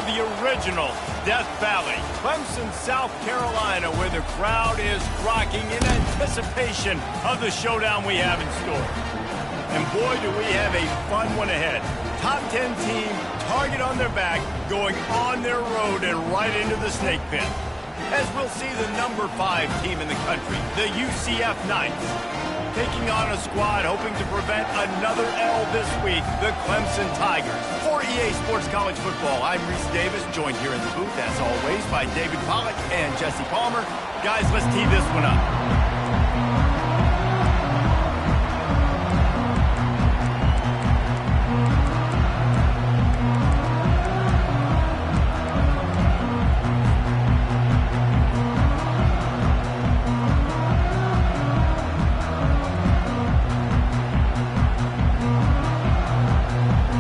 of the original Death Valley, Clemson, South Carolina, where the crowd is rocking in anticipation of the showdown we have in store. And boy, do we have a fun one ahead. Top 10 team, target on their back, going on their road and right into the snake pit. As we'll see the number 5 team in the country, the UCF Knights, taking on a squad hoping to prevent another L this week, the Clemson Tigers. For EA Sports College Football, I'm Reese Davis, joined here in the booth, as always, by David Pollack and Jesse Palmer. Guys, let's tee this one up.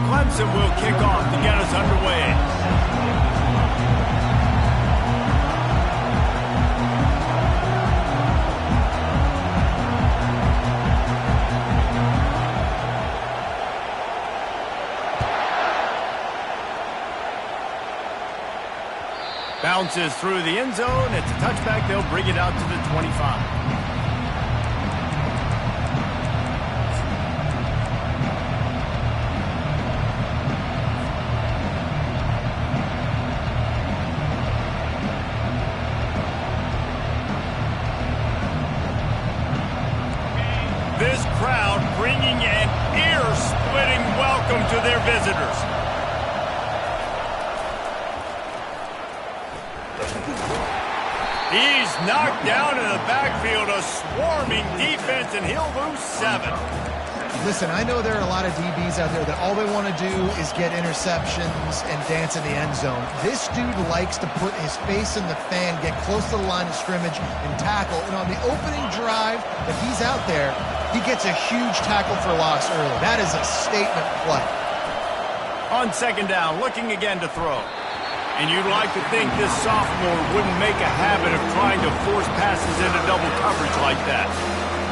Clemson will kick off to get us underway. Bounces through the end zone. It's a touchback. They'll bring it out to the 25. This crowd bringing an ear-splitting welcome to their visitors. He's knocked down in the backfield, a swarming defense, and he'll lose 7. Listen, I know there are a lot of DBs out there that all they want to do is get interceptions and dance in the end zone. This dude likes to put his face in the fan, get close to the line of scrimmage, and tackle. And on the opening drive, if he's out there, he gets a huge tackle for loss early. That is a statement play. On second down, looking again to throw. And you'd like to think this sophomore wouldn't make a habit of trying to force passes into double coverage like that.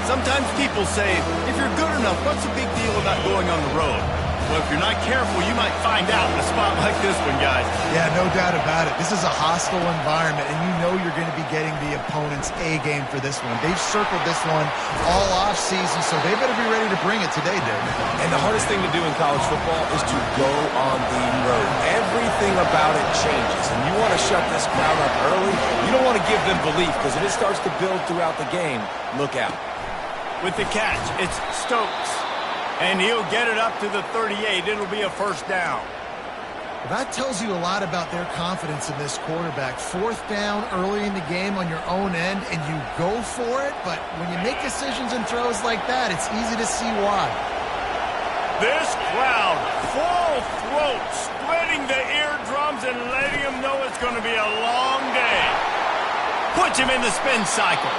Sometimes people say, if you're good enough, what's the big deal about going on the road? Well, if you're not careful, you might find out in a spot like this one, guys. Yeah, no doubt about it. This is a hostile environment, and you know you're going to be getting the opponent's A game for this one. They've circled this one all off-season, so they better be ready to bring it today, David. And the hardest thing to do in college football is to go on the road. Everything about it changes, and you want to shut this crowd up early. You don't want to give them belief, because if it starts to build throughout the game, look out. With the catch, it's Stokes. And he'll get it up to the 38. It'll be a first down. Well, that tells you a lot about their confidence in this quarterback. 4th down early in the game on your own end, and you go for it. But when you make decisions and throws like that, it's easy to see why. This crowd, full throat, splitting the eardrums and letting them know it's going to be a long day. Puts him in the spin cycle.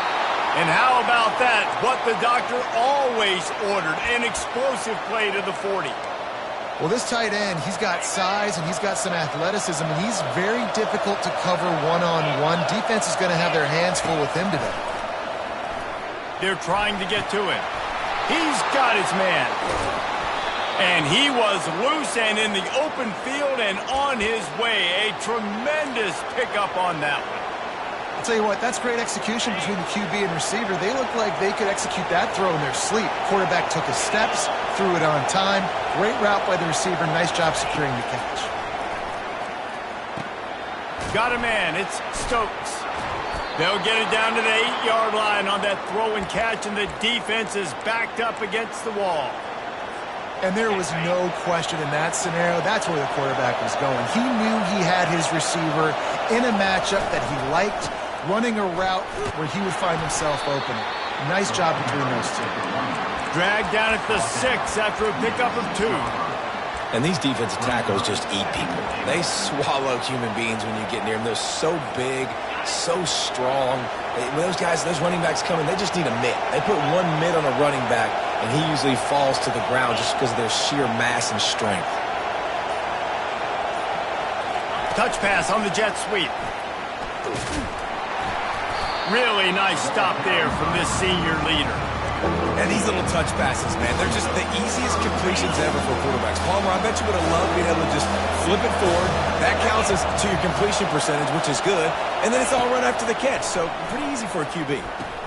And how about that? What the doctor always ordered, an explosive play to the 40. Well, this tight end, he's got size and he's got some athleticism, and he's very difficult to cover one-on-one. Defense is going to have their hands full with him today. They're trying to get to him. He's got his man. And he was loose and in the open field and on his way. A tremendous pickup on that one. I'll tell you what, that's great execution between the QB and receiver. They look like they could execute that throw in their sleep. Quarterback took his steps, threw it on time. Great route by the receiver. Nice job securing the catch. Got a man. It's Stokes. They'll get it down to the 8-yard line on that throw and catch, and the defense is backed up against the wall. And there was no question in that scenario. That's where the quarterback was going. He knew he had his receiver in a matchup that he liked, running a route where he would find himself open. Nice job between those two. Dragged down at the 6 after a pickup of 2. And these defensive tackles just eat people. They swallow human beings when you get near them. They're so big, so strong. When those guys, those running backs come in, they just need a mitt. They put one mitt on a running back, and he usually falls to the ground just because of their sheer mass and strength. Touch pass on the jet sweep. Really nice stop there from this senior leader. And these little touch passes, man, they're just the easiest completions ever for quarterbacks. Palmer, I bet you would have loved being able to just flip it forward. That counts as to your completion percentage, which is good. And then it's all run after the catch, so pretty easy for a QB.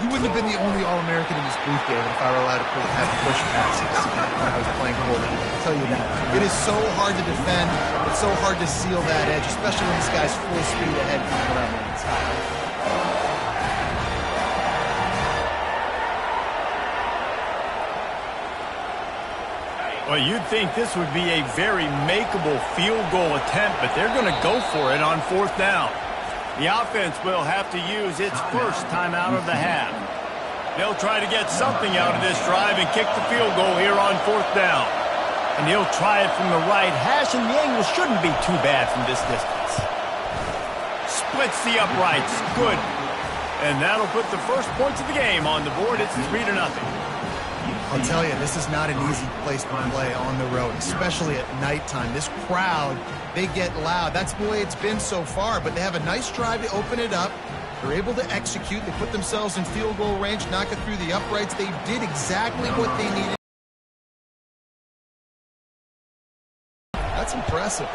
You wouldn't have been the only All-American in this booth, David, if I were allowed to have push passes when I was playing quarterback. I'll tell you that. It is so hard to defend. It's so hard to seal that edge, especially when this guy's full speed ahead coming around the inside. Well, you'd think this would be a very makeable field goal attempt, but they're going to go for it on 4th down. The offense will have to use its first timeout of the half. They'll try to get something out of this drive and kick the field goal here on 4th down. And he'll try it from the right hash, and the angle shouldn't be too bad from this distance. Splits the uprights. Good. And that'll put the first points of the game on the board. It's 3-0. I'll tell you, this is not an easy place to play on the road, especially at nighttime. This crowd, they get loud. That's the way it's been so far, but they have a nice drive to open it up. They're able to execute. They put themselves in field goal range, knock it through the uprights. They did exactly what they needed. That's impressive.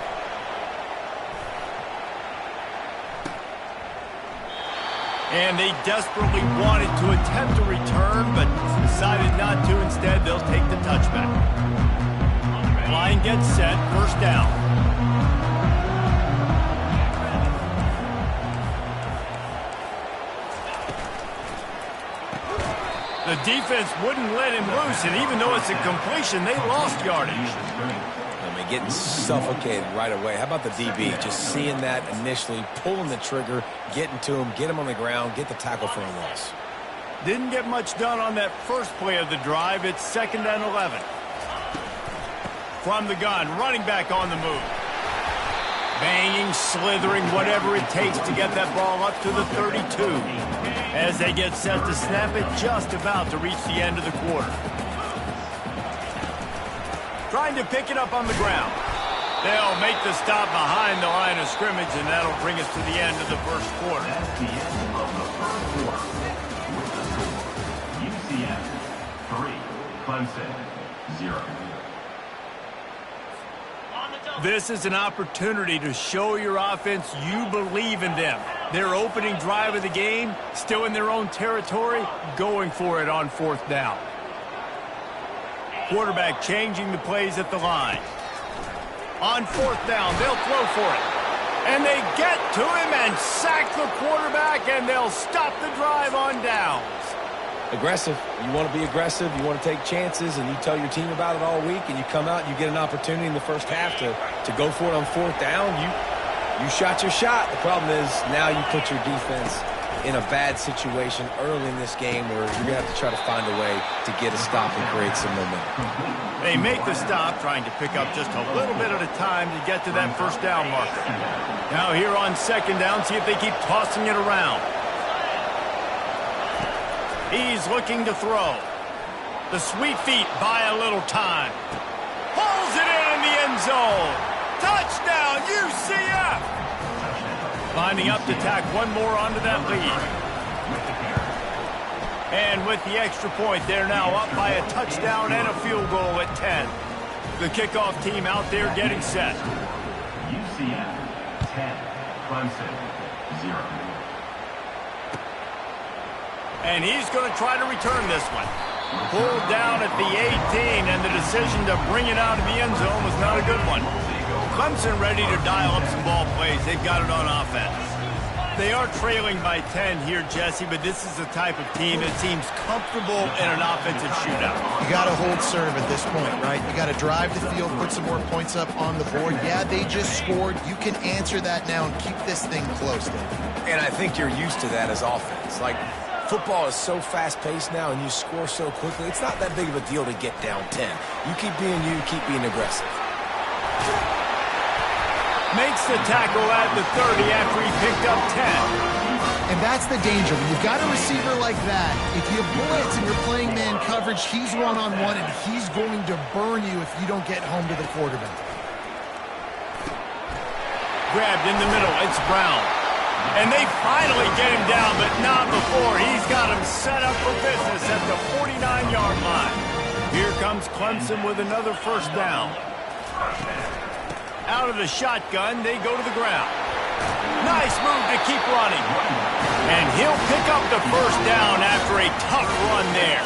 And they desperately wanted to attempt a return, but decided not to. Instead, they'll take the touchback. Line gets set, 1st down. The defense wouldn't let him loose, and even though it's a completion, they lost yardage. Getting suffocated right away. How about the DB? Just seeing that initially, pulling the trigger, getting to him, get him on the ground, get the tackle for a loss. Didn't get much done on that first play of the drive. It's 2nd and 11. From the gun, running back on the move. Banging, slithering, whatever it takes to get that ball up to the 32. As they get set to snap it, just about to reach the end of the quarter. Trying to pick it up on the ground. They'll make the stop behind the line of scrimmage, and that'll bring us to the end of the first quarter. That's the end of the first quarter. With the score, UCF 3, Clemson 0. This is an opportunity to show your offense you believe in them. Their opening drive of the game, still in their own territory, going for it on 4th down. Quarterback changing the plays at the line. On 4th down, they'll throw for it. And they get to him and sack the quarterback, and they'll stop the drive on downs. Aggressive. You want to be aggressive. You want to take chances, and you tell your team about it all week, and you come out and you get an opportunity in the first half to go for it on 4th down. You shot your shot. The problem is now you put your defense in a bad situation early in this game where you're going to have to try to find a way to get a stop and create some momentum. They make the stop, trying to pick up just a little bit at a time to get to that 1st down marker. Now here on 2nd down, see if they keep tossing it around. He's looking to throw. The sweet feet buy a little time. Pulls it in the end zone. Touchdown, UCF! Lining up to tack one more onto that lead. And with the extra point, they're now up by a touchdown and a field goal at 10. The kickoff team out there getting set. UCF 10, Clemson 0. And he's going to try to return this one. Pulled down at the 18, and the decision to bring it out of the end zone was not a good one. Clemson ready to dial up some ball plays. They've got it on offense. They are trailing by 10 here, Jesse, but this is the type of team that seems comfortable in an offensive shootout. You got to hold serve at this point, right? You got to drive the field, put some more points up on the board. Yeah, they just scored. You can answer that now and keep this thing close, Dave. And I think you're used to that as offense. Like, football is so fast-paced now and you score so quickly, it's not that big of a deal to get down 10. You keep being aggressive. Makes the tackle at the 30 after he picked up 10. And that's the danger. When you've got a receiver like that, if you blitz and you're playing man coverage, he's one-on-one, and he's going to burn you if you don't get home to the quarterback. Grabbed in the middle. It's Brown. And they finally get him down, but not before. He's got him set up for business at the 49-yard line. Here comes Clemson with another first down. Out of the shotgun, they go to the ground. Nice move to keep running. And he'll pick up the first down after a tough run there.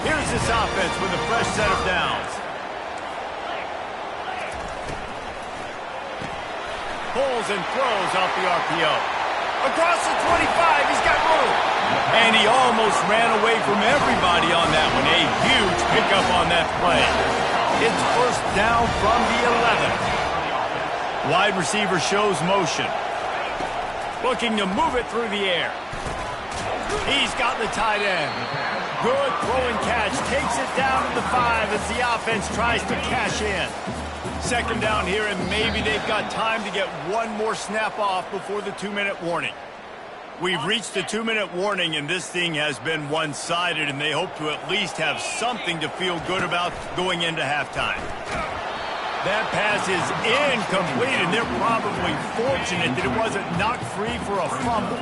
Here's this offense with a fresh set of downs. Pulls and throws off the RPO. Across the 25, he's got room. And he almost ran away from everybody on that one. A huge pickup on that play. It's first down from the 11. Wide receiver shows motion. Looking to move it through the air. He's got the tight end. Good throwing catch. Takes it down to the 5 as the offense tries to cash in. Second down here, and maybe they've got time to get one more snap off before the 2-minute warning. We've reached the 2-minute warning, and this thing has been one-sided, and they hope to at least have something to feel good about going into halftime. That pass is incomplete, and they're probably fortunate that it wasn't knocked free for a fumble.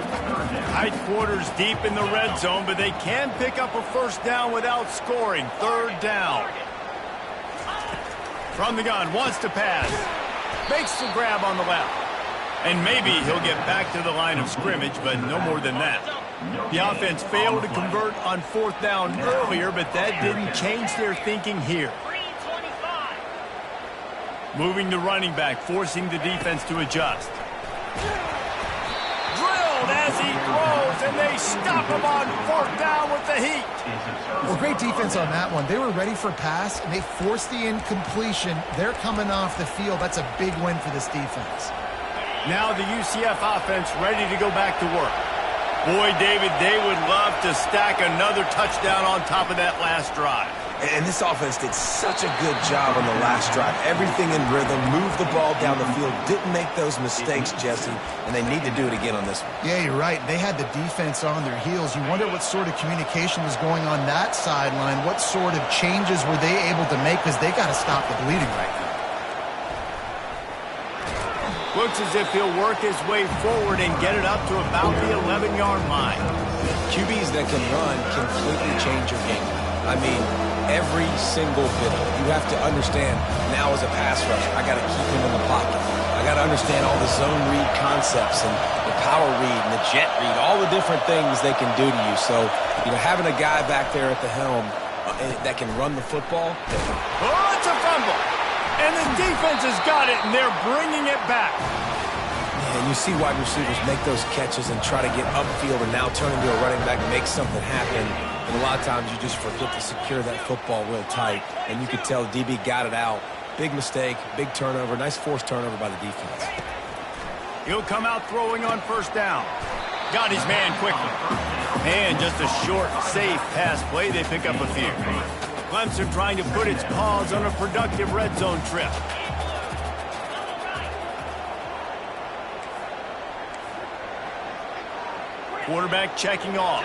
Tight quarters deep in the red zone, but they can pick up a first down without scoring. Third down. From the gun, wants to pass. Makes the grab on the left. And maybe he'll get back to the line of scrimmage, but no more than that. The offense failed to convert on fourth down earlier, but that didn't change their thinking here. Moving the running back, forcing the defense to adjust. Drilled as he throws, and they stop him on fourth down with the heat. Well, great defense on that one. They were ready for pass, and they forced the incompletion. They're coming off the field. That's a big win for this defense. Now the UCF offense ready to go back to work. Boy, David, they would love to stack another touchdown on top of that last drive. And this offense did such a good job on the last drive. Everything in rhythm, moved the ball down the field, didn't make those mistakes, Jesse, and they need to do it again on this one. Yeah, you're right. They had the defense on their heels. You wonder what sort of communication was going on that sideline. What sort of changes were they able to make, because they got to stop the bleeding right now. Looks as if he'll work his way forward and get it up to about the 11-yard line. QBs that can run completely change your game. I mean, every single bit of it. You have to understand, now as a pass rusher, I got to keep him in the pocket. I got to understand all the zone read concepts and the power read and the jet read, all the different things they can do to you. So, having a guy back there at the helm that can run the football. Oh, it's a fumble. And the defense has got it, and they're bringing it back. And you see wide receivers make those catches and try to get upfield and now turn into a running back and make something happen. And a lot of times you just forget to secure that football real tight. And you could tell DB got it out. Big mistake, big turnover, nice forced turnover by the defense. He'll come out throwing on first down. Got his man quickly. And just a short, safe pass play. They pick up a few. Clemson trying to put its paws on a productive red zone trip. Quarterback checking off.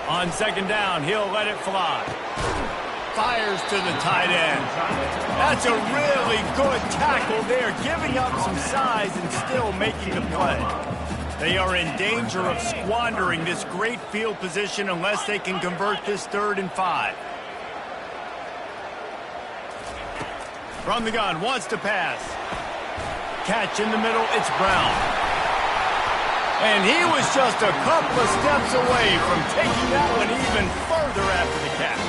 On second down, he'll let it fly. Fires to the tight end. That's a really good tackle there, giving up some size and still making the play. They are in danger of squandering this great field position unless they can convert this 3rd and 5. From the gun, wants to pass. Catch in the middle, it's Brown. And he was just a couple of steps away from taking that one even further after the catch.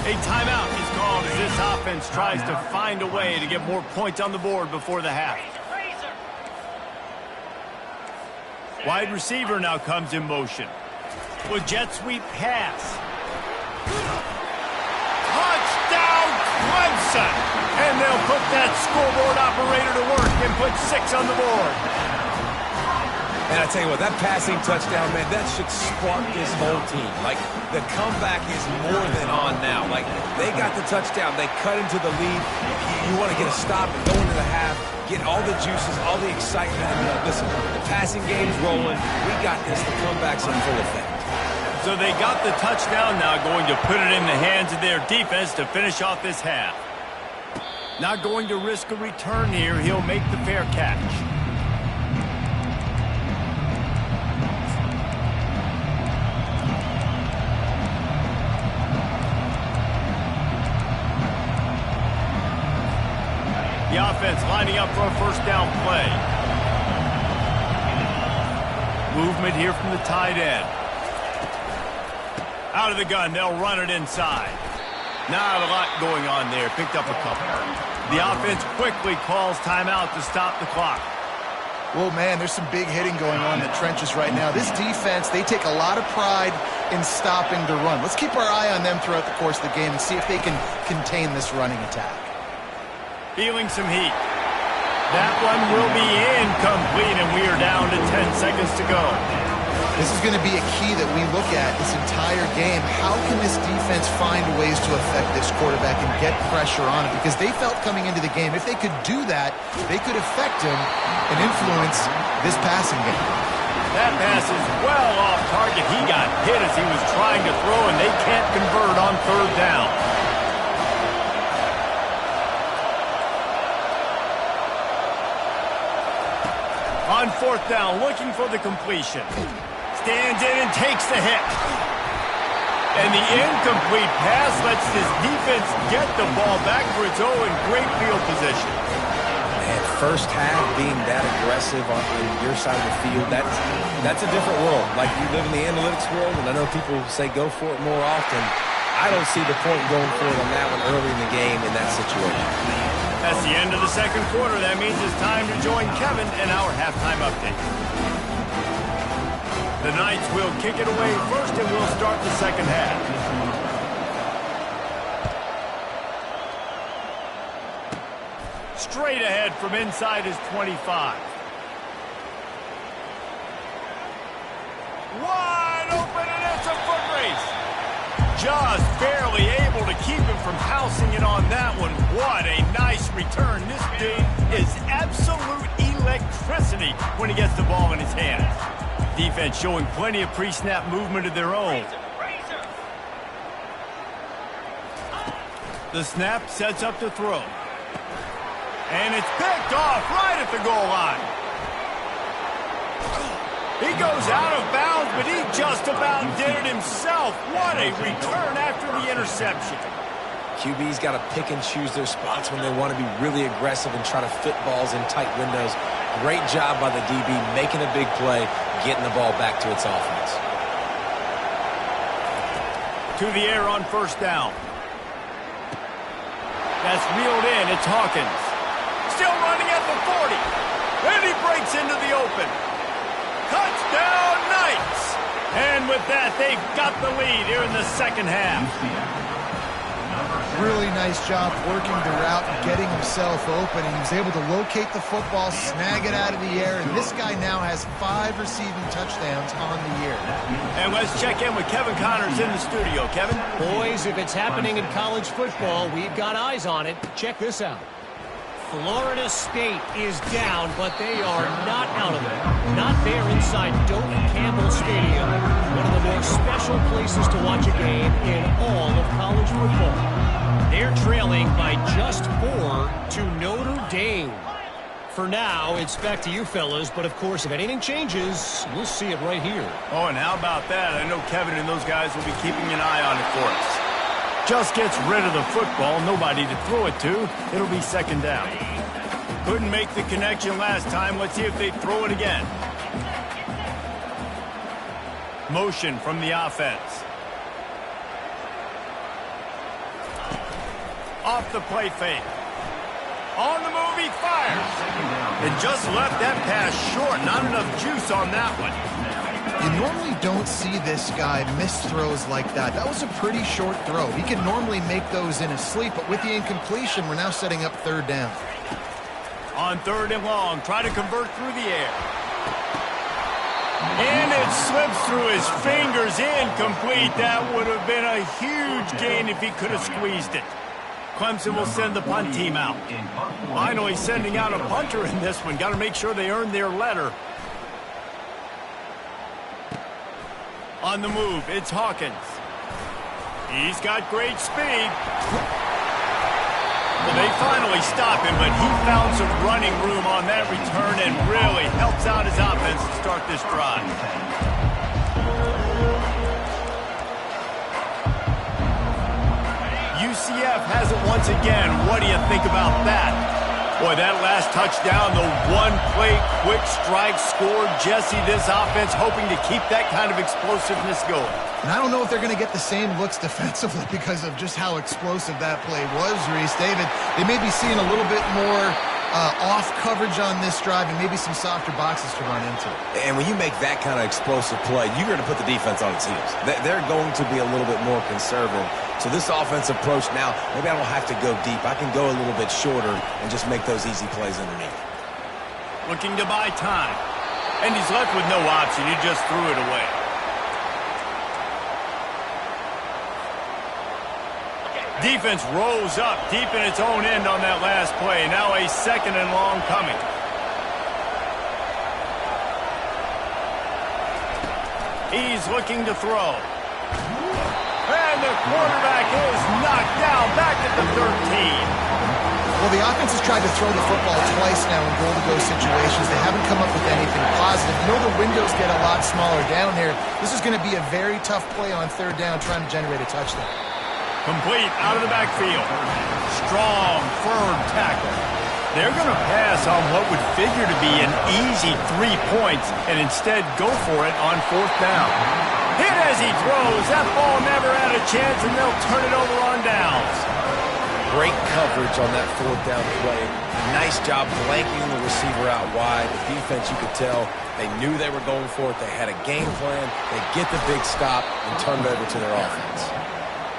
A timeout is called as this offense tries to find a way to get more points on the board before the half. Wide receiver now comes in motion. With jet sweep pass. Touchdown Clemson! And they'll put that scoreboard operator to work and put 6 on the board. And I tell you what, that passing touchdown, man, that should spark this whole team. Like, the comeback is more than on now. Like, they got the touchdown. They cut into the lead. You want to get a stop and go into the half, get all the juices, all the excitement. And listen, the passing game's rolling. We got this. The comeback's in full effect. So they got the touchdown, now going to put it in the hands of their defense to finish off this half. Not going to risk a return here. He'll make the fair catch. The offense lining up for a first down play. Movement here from the tight end. Out of the gun, they'll run it inside. Not a lot going on there. Picked up a couple. The offense quickly calls timeout to stop the clock. Well, man, there's some big hitting going on in the trenches right now. This defense, they take a lot of pride in stopping the run. Let's keep our eye on them throughout the course of the game and see if they can contain this running attack. Feeling some heat. That one will be incomplete, and we are down to 10 seconds to go. This is going to be a key that we look at this entire game. How can this defense find ways to affect this quarterback and get pressure on him? Because they felt coming into the game, if they could do that, they could affect him and influence this passing game. That pass is well off target. He got hit as he was trying to throw, and they can't convert on third down. On fourth down, looking for the completion. Stands in and takes the hit. And the incomplete pass lets this defense get the ball back for its own great field position. Man, first half being that aggressive on your side of the field, that's a different world. Like, you live in the analytics world, and I know people say go for it more often. I don't see the point going for it on that one early in the game in that situation. That's the end of the second quarter. That means it's time to join Kevin in our halftime update. The Knights will kick it away first, and we'll start the second half. Straight ahead from inside his 25. Wide open, and it's a foot race. Just barely able to keep him from housing it on that one. What a nice return. This dude is absolute electricity when he gets the ball in his hands. Defense showing plenty of pre-snap movement of their own. The snap sets up the throw. And it's picked off right at the goal line. He goes out of bounds, but he just about did it himself. What a return after the interception. QB's got to pick and choose their spots when they want to be really aggressive and try to fit balls in tight windows. Great job by the DB making a big play, getting the ball back to its offense. To the air on first down. That's reeled in. It's Hawkins. Still running at the 40. And he breaks into the open. Touchdown, Knights! And with that, they've got the lead here in the second half. Really nice job working the route and getting himself open. He was able to locate the football, snag it out of the air, and this guy now has 5 receiving touchdowns on the year. And let's check in with Kevin Connors in the studio. Kevin? Boys, if it's happening in college football, we've got eyes on it. Check this out. Florida State is down, but they are not out of it. Not there inside Doak Campbell Stadium, one of the more special places to watch a game in all of college football. They're trailing by just 4 to Notre Dame. For now, it's back to you fellas, but of course, if anything changes, we'll see it right here. Oh, and how about that? I know Kevin and those guys will be keeping an eye on it for us. Just gets rid of the football, nobody to throw it to. It'll be second down. Couldn't make the connection last time. Let's see if they throw it again. Motion from the offense. Off the play fake. On the move, he fires. And just left that pass short. Not enough juice on that one. You normally don't see this guy miss throws like that. That was a pretty short throw. He can normally make those in his sleep, but with the incompletion, we're now setting up third down. On third and long, try to convert through the air. And it slips through his fingers, incomplete. That would have been a huge gain if he could have squeezed it. Clemson will send the punt team out. Finally sending out a punter in this one. Got to make sure they earn their letter. On the move, it's Hawkins. He's got great speed. Well, they finally stop him, but he found some running room on that return and really helps out his offense to start this drive. UCF has it once again. What do you think about that? Boy, that last touchdown, the one-play quick strike scored. Jesse, this offense hoping to keep that kind of explosiveness going. And I don't know if they're going to get the same looks defensively because of just how explosive that play was, Reese. David, they may be seeing a little bit more off coverage on this drive and maybe some softer boxes to run into. And when you make that kind of explosive play, you're going to put the defense on its heels. They're going to be a little bit more conservative. So this offensive approach now, maybe I don't have to go deep. I can go a little bit shorter and just make those easy plays underneath. Looking to buy time. And he's left with no option. He just threw it away. Defense rose up deep in its own end on that last play. Now a second and long coming. He's looking to throw. And the quarterback is knocked down back at the 13. Well, the offense has tried to throw the football twice now in goal-to-go situations. They haven't come up with anything positive. You know the windows get a lot smaller down here. This is going to be a very tough play on third down trying to generate a touchdown. Complete out of the backfield. Strong, firm tackle. They're going to pass on what would figure to be an easy 3 points and instead go for it on fourth down. Hit as he throws. That ball never had a chance, and they'll turn it over on downs. Great coverage on that fourth down play. Nice job blanking the receiver out wide. The defense, you could tell, they knew they were going for it. They had a game plan. They get the big stop and turn it over to their offense.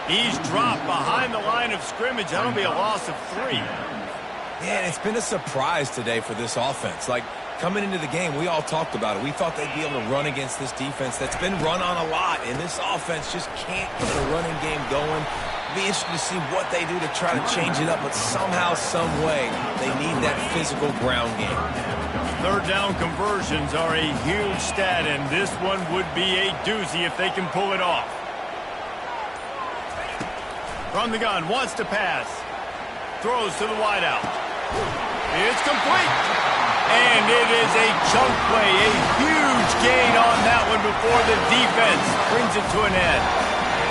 He's dropped behind the line of scrimmage. That'll be a loss of 3. Yeah, and it's been a surprise today for this offense. Like, coming into the game, we all talked about it. We thought they'd be able to run against this defense that's been run on a lot, and this offense just can't get a running game going. It'll be interesting to see what they do to try to change it up, but somehow, some way, they need that physical ground game. Third down conversions are a huge stat, and this one would be a doozy if they can pull it off. From the gun, wants to pass. Throws to the wideout. It's complete. And it is a chunk play, a huge gain on that one before the defense brings it to an end.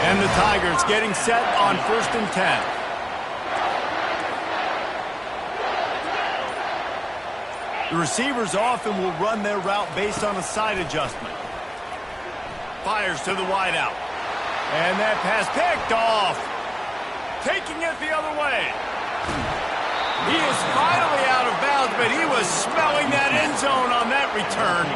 And the Tigers getting set on 1st and 10. The receivers often will run their route based on a side adjustment. Fires to the wideout. And that pass picked off. Taking it the other way. He is finally out of bounds, but he was smelling that end zone on that return.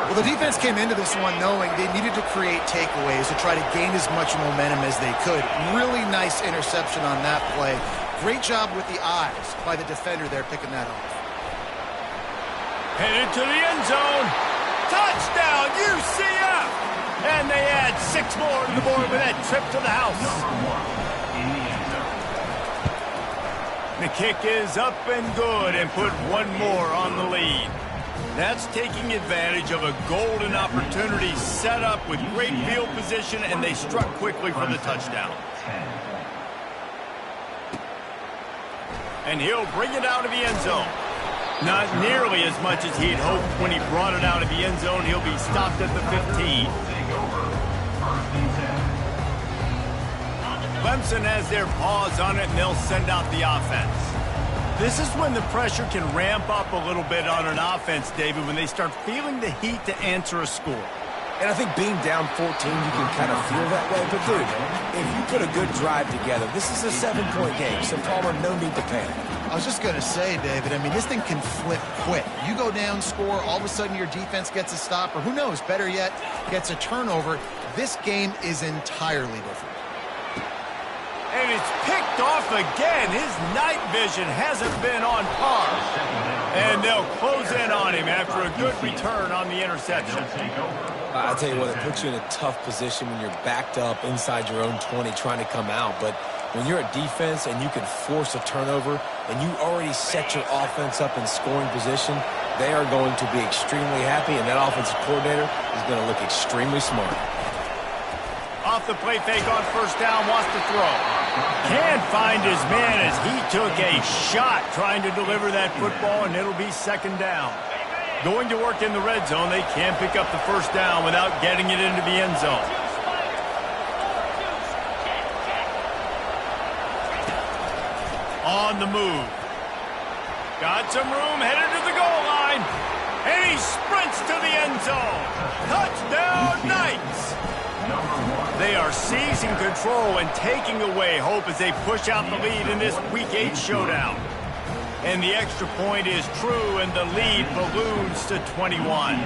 Well, the defense came into this one knowing they needed to create takeaways to try to gain as much momentum as they could. Really nice interception on that play. Great job with the eyes by the defender there picking that up. Headed to the end zone. Touchdown, UCF! And they add 6 more to the board with that trip to the house. The kick is up and good and put 1 more on the lead. That's taking advantage of a golden opportunity set up with great field position, and they struck quickly for the touchdown. And he'll bring it out of the end zone. Not nearly as much as he'd hoped when he brought it out of the end zone. He'll be stopped at the 15. Clemson has their paws on it, and they'll send out the offense. This is when the pressure can ramp up a little bit on an offense, David, when they start feeling the heat to answer a score. And I think being down 14, you can kind of feel that way. But, dude, if you put a good drive together, this is a 7-point game, so Palmer, no need to panic. I was just going to say, David, I mean, this thing can flip quick. You go down, score, all of a sudden your defense gets a stop, or who knows, better yet, gets a turnover. This game is entirely different. And it's picked off again. His night vision hasn't been on par. And they'll close in on him after a good return on the interception. I tell you what, it puts you in a tough position when you're backed up inside your own 20 trying to come out. But when you're a defense and you can force a turnover and you already set your offense up in scoring position, they are going to be extremely happy, and that offensive coordinator is going to look extremely smart. off the play fake on first down, wants to throw. Can't find his man as he took a shot trying to deliver that football, and it'll be second down. Going to work in the red zone, they can't pick up the first down without getting it into the end zone. On the move. Got some room, headed to the goal line. And he sprints to the end zone. Touchdown, Knights! They are seizing control and taking away hope as they push out the lead in this Week 8 showdown. And the extra point is true, and the lead balloons to 21.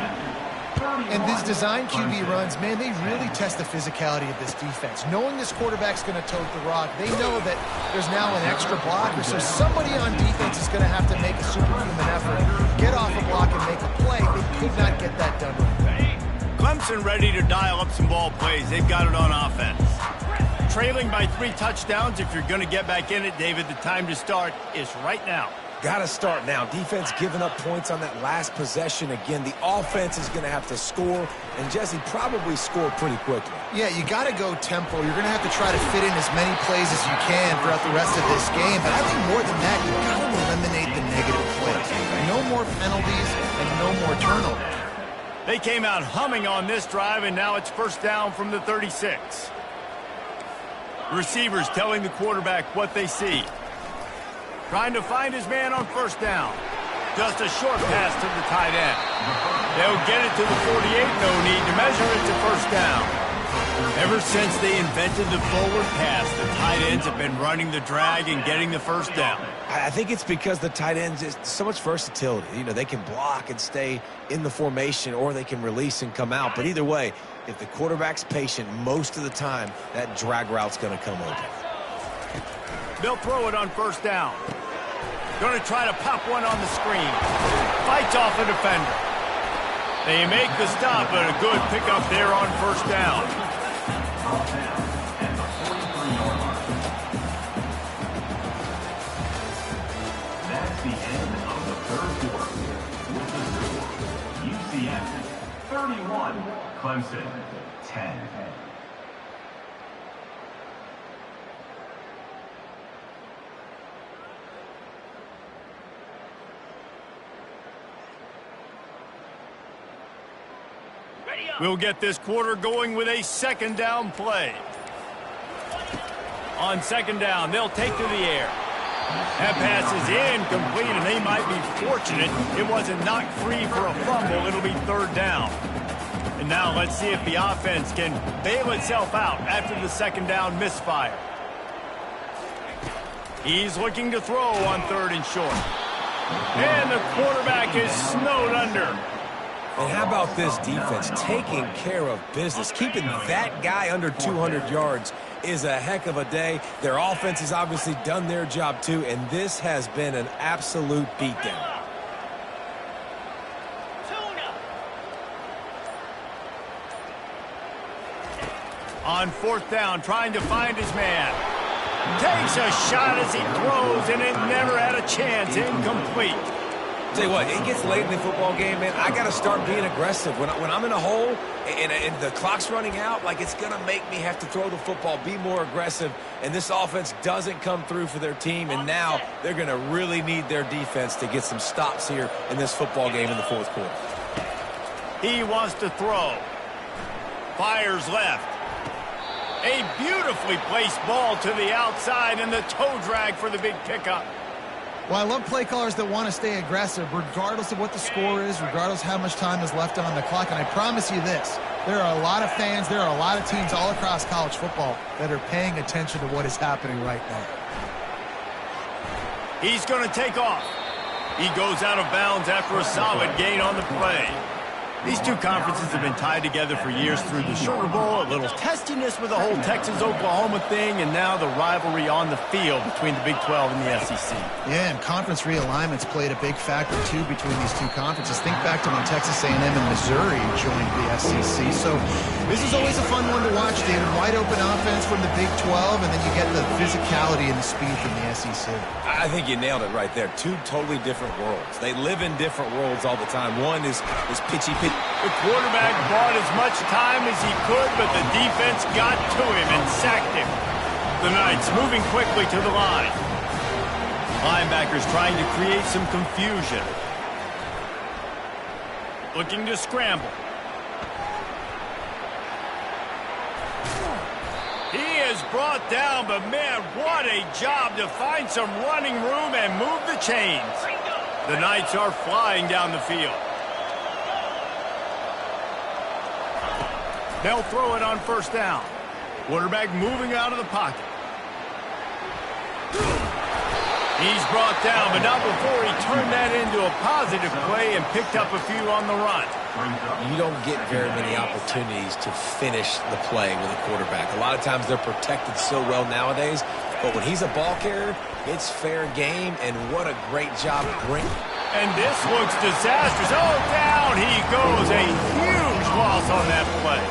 And these design QB runs, man, they really test the physicality of this defense. Knowing this quarterback's going to tote the rock, they know that there's now an extra blocker, so somebody on defense is going to have to make a superhuman effort, get off a block and make a play. They could not get that done right. Clemson ready to dial up some ball plays. They've got it on offense. Trailing by 3 touchdowns. If you're going to get back in it, David, the time to start is right now. Got to start now. Defense giving up points on that last possession. Again, the offense is going to have to score, and Jesse probably score pretty quickly. Yeah, you got to go tempo. You're going to have to try to fit in as many plays as you can throughout the rest of this game. But I think more than that, you've got to eliminate the negative plays. No more penalties and no more turnovers. They came out humming on this drive, and now it's first down from the 36. Receivers telling the quarterback what they see. Trying to find his man on first down. Just a short pass to the tight end. They'll get it to the 48. No need to measure it to first down. Ever since they invented the forward pass, the tight ends have been running the drag and getting the first down. I think it's because the tight ends is so much versatility. You know, they can block and stay in the formation, or they can release and come out. But either way, if the quarterback's patient most of the time, that drag route's going to come open. They'll throw it on first down. Going to try to pop one on the screen. Fights off a defender. They make the stop, but a good pickup there on first down. That's the end of the third quarter. With the score, UCF 31, Clemson 10. We'll get this quarter going with a second down play. On second down, they'll take to the air. That pass is incomplete, and they might be fortunate it wasn't knocked free for a fumble. It'll be third down. And now let's see if the offense can bail itself out after the second down misfire. He's looking to throw on third and short. And the quarterback is snowed under. And how about this defense taking care of business? Keeping that guy under 200 yards is a heck of a day. Their offense has obviously done their job too, and this has been an absolute beatdown. On fourth down, trying to find his man. Takes a shot as he throws, and it never had a chance. Incomplete. Tell you what, it gets late in the football game, man. I got to start being aggressive. When I'm in a hole and the clock's running out, like, it's going to make me have to throw the football, be more aggressive. And this offense doesn't come through for their team, and now they're going to really need their defense to get some stops here in this football game in the fourth quarter. He wants to throw. Fires left. A beautifully placed ball to the outside, and the toe drag for the big pickup. Well, I love play callers that want to stay aggressive regardless of what the score is, regardless how much time is left on the clock. And I promise you this, there are a lot of fans, there are a lot of teams all across college football that are paying attention to what is happening right now. He's going to take off. He goes out of bounds after a solid gain on the play. These two conferences have been tied together for years through the Sugar Bowl, a little testiness with the whole Texas-Oklahoma thing, and now the rivalry on the field between the Big 12 and the SEC. Yeah, and conference realignments played a big factor, too, between these two conferences. Think back to when Texas A&M and Missouri joined the SEC. So this is always a fun one to watch, David. Wide open offense from the Big 12, and then you get the physicality and the speed from the SEC. I think you nailed it right there. Two totally different worlds. They live in different worlds all the time. One is pitchy The quarterback bought as much time as he could, but the defense got to him and sacked him. The Knights moving quickly to the line. Linebackers trying to create some confusion. Looking to scramble. He is brought down, but man, what a job to find some running room and move the chains. The Knights are flying down the field. They'll throw it on first down. Quarterback moving out of the pocket. He's brought down, but not before he turned that into a positive play and picked up a few on the run. You don't get very many opportunities to finish the play with a quarterback. A lot of times they're protected so well nowadays, but when he's a ball carrier, it's fair game, and what a great job bringing. And this looks disastrous. Oh, down he goes. A huge loss on that play.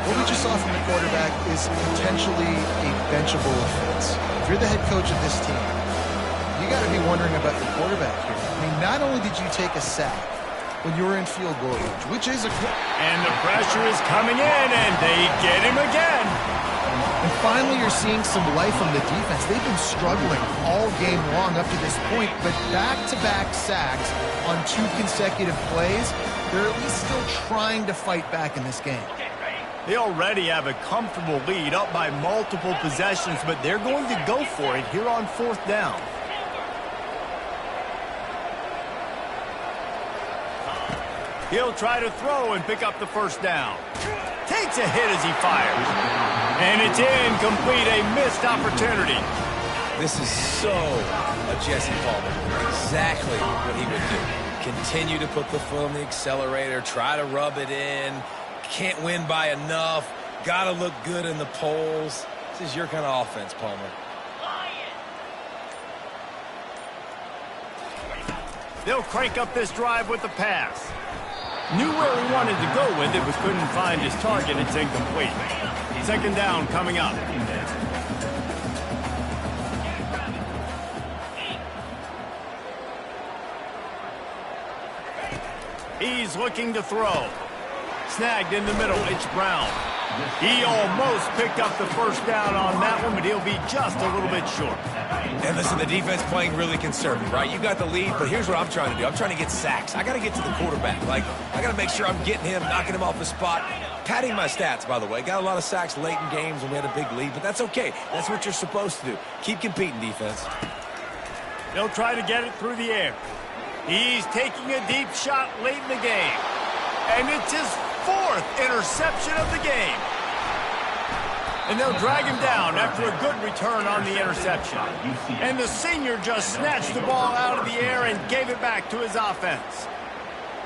What we just saw from the quarterback is potentially a benchable offense. If you're the head coach of this team, you got to be wondering about your quarterback here. I mean, not only did you take a sack when you were in field goal range, which is a... And the pressure is coming in, and they get him again. And finally, you're seeing some life from the defense. They've been struggling all game long up to this point, but back-to-back sacks on 2 consecutive plays, they're at least still trying to fight back in this game. They already have a comfortable lead, up by multiple possessions, but they're going to go for it here on fourth down. He'll try to throw and pick up the first down. Takes a hit as he fires. And it's incomplete, a missed opportunity. This is so a Jesse Palmer. Exactly what he would do. Continue to put the foot on the accelerator, try to rub it in. Can't win by enough. Got to look good in the polls. This is your kind of offense, Palmer. They'll crank up this drive with the pass. Knew where he wanted to go with it, but couldn't find his target. It's incomplete. Second down coming up. He's looking to throw. Snagged in the middle. It's Brown. He almost picked up the first down on that one, but he'll be just a little bit short. And listen, the defense playing really conservative, right? You got the lead, but here's what I'm trying to do. I'm trying to get sacks. I got to get to the quarterback. Like, I got to make sure I'm getting him, knocking him off the spot. Padding my stats, by the way. Got a lot of sacks late in games when we had a big lead, but that's okay. That's what you're supposed to do. Keep competing, defense. They'll try to get it through the air. He's taking a deep shot late in the game. And it's his 4th interception of the game. And they'll drag him down after a good return on the interception. And the senior just snatched the ball out of the air and gave it back to his offense.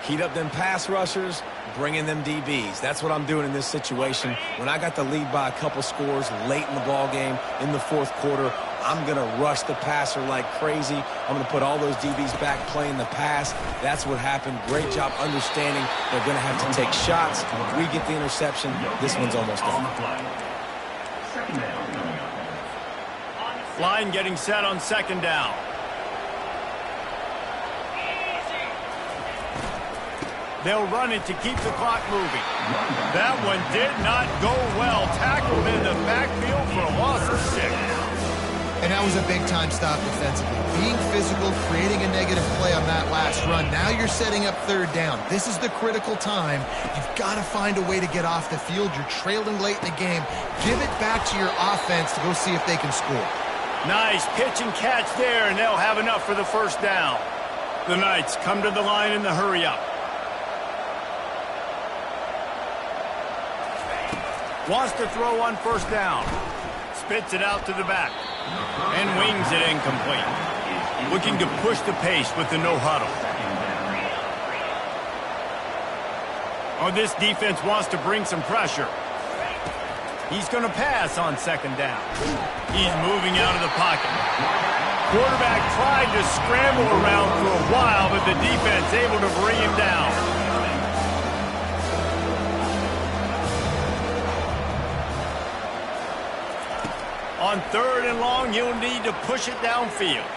Heat up them pass rushers, bring in them DBs. That's what I'm doing in this situation. When I got the lead by a couple scores late in the ball game, in the 4th quarter, I'm going to rush the passer like crazy. I'm going to put all those DBs back playing the pass. That's what happened. Great job understanding they're going to have to take shots. If we get the interception, this one's almost done. Line getting set on second down. They'll run it to keep the clock moving. That one did not go well. Tackled in the backfield for a loss of 6. And that was a big-time stop defensively. Being physical, creating a negative play on that last run. Now you're setting up third down. This is the critical time. You've got to find a way to get off the field. You're trailing late in the game. Give it back to your offense to go see if they can score. Nice pitch and catch there, and they'll have enough for the first down. The Knights come to the line in the hurry-up. Wants to throw on first down. Spits it out to the back. And wings it incomplete. Looking to push the pace with the no-huddle. Oh, this defense wants to bring some pressure. He's going to pass on second down. He's moving out of the pocket. Quarterback tried to scramble around for a while, but the defense able to bring him down. On third and long, he'll need to push it downfield.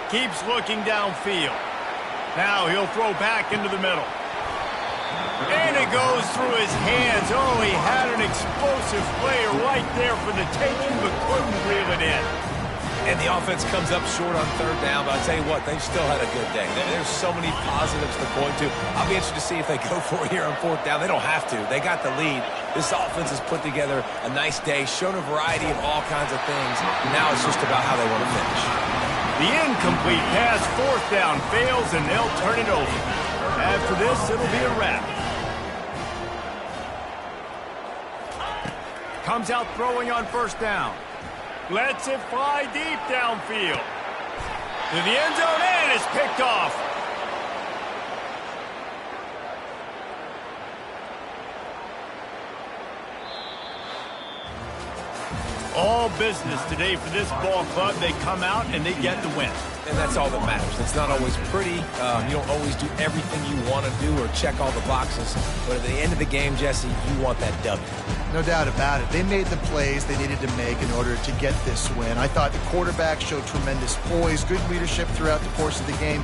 Keeps looking downfield. Now he'll throw back into the middle. And it goes through his hands. Oh, he had an explosive player right there for the taking, but couldn't reel it in. And the offense comes up short on third down, but I'll tell you what, they've still had a good day. There's so many positives to point to. I'll be interested to see if they go for it here on fourth down. They don't have to. They got the lead. This offense has put together a nice day, shown a variety of all kinds of things. Now it's just about how they want to finish. The incomplete pass, fourth down, fails, and they'll turn it over. After this, it'll be a wrap. Comes out throwing on first down. Lets it fly deep downfield. To the end zone, and it's picked off. All business today for this ball club. They come out and they get the win. And that's all that matters. It's not always pretty. You don't always do everything you want to do or check all the boxes. But at the end of the game, Jesse, you want that W. No doubt about it. They made the plays they needed to make in order to get this win. I thought the quarterback showed tremendous poise, good leadership throughout the course of the game.